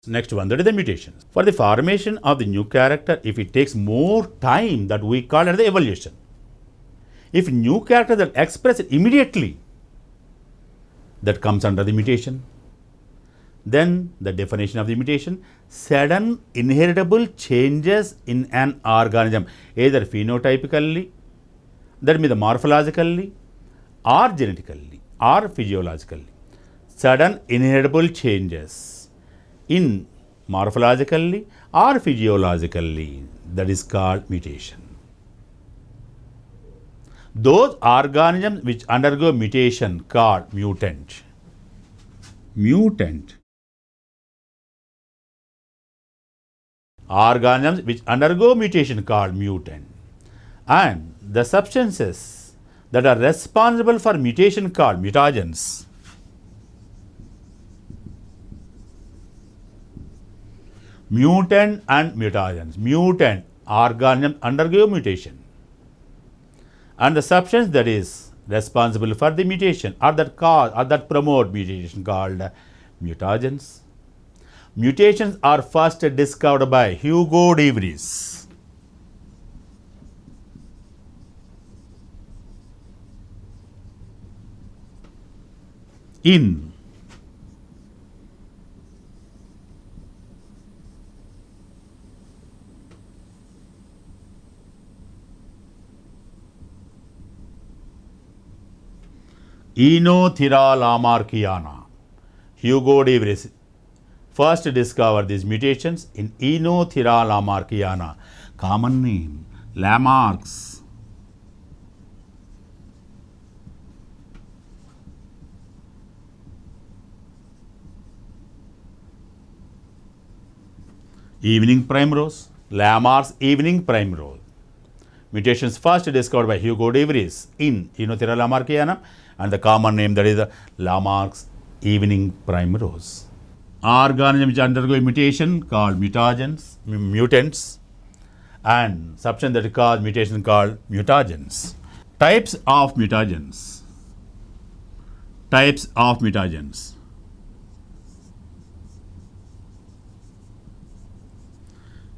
Next one, that is the mutations. For the formation of the new character, if it takes more time, that we call it the evolution. If new characters are expressed immediately, that comes under the mutation. Then the definition of the mutation, sudden inheritable changes in an organism, either phenotypically, that means morphologically, or genetically, or physiologically. Sudden inheritable changes in morphologically or physiologically, that is called mutation. Those organisms which undergo mutation called mutant. Mutant. Organisms which undergo mutation called mutant. And the substances that are responsible for mutation called mutagens. Mutant and mutagens. Mutant organisms undergo mutation. And the substance that is responsible for the mutation or that cause or that promote mutation called mutagens. Mutations are first discovered by Hugo de Vries. In Enothera lamarckiana. Hugo de Vries first discovered these mutations in Enothera lamarckiana. Common name, Lamarck's. Evening primrose, Lamarck's evening primrose. Mutations first discovered by Hugo de Vries in Enothera lamarckiana, and the common name, that is the Lamarck's evening primrose. Organisms which undergo mutation called mutagens, mutants, and substance that cause mutation called mutagens. Types of mutagens. Types of mutagens.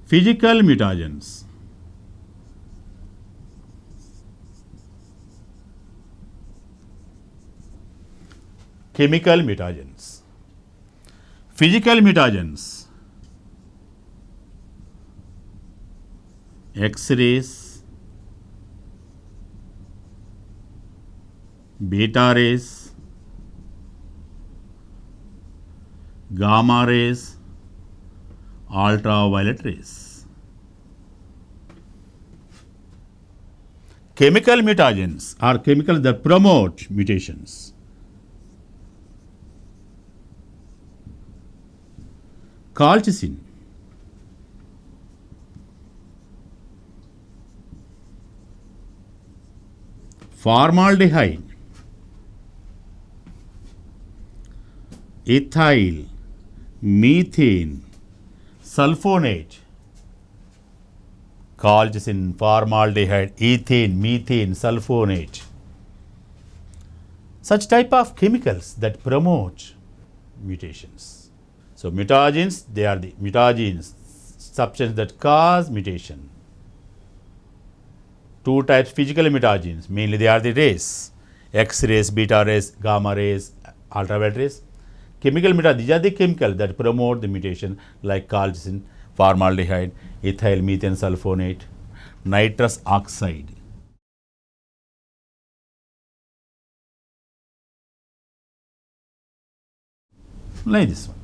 Physical mutagens. Chemical mutagens. Physical mutagens. X-rays, beta rays, gamma rays, ultraviolet rays. Chemical mutagens are chemicals that promote mutations. Colchicine, formaldehyde, ethyl, methane, sulfonate. Colchicine, formaldehyde, ethane, methane, sulfonate. Such type of chemicals that promote mutations. So mutagens, they are the mutagens, substances that cause mutation. Two types physical mutagens, mainly they are the rays, X-rays, beta rays, gamma rays, ultraviolet rays. Chemical mutagens, these are the chemicals that promote the mutation like colchicine, formaldehyde, ethyl methane sulfonate, nitrous oxide. Like this one.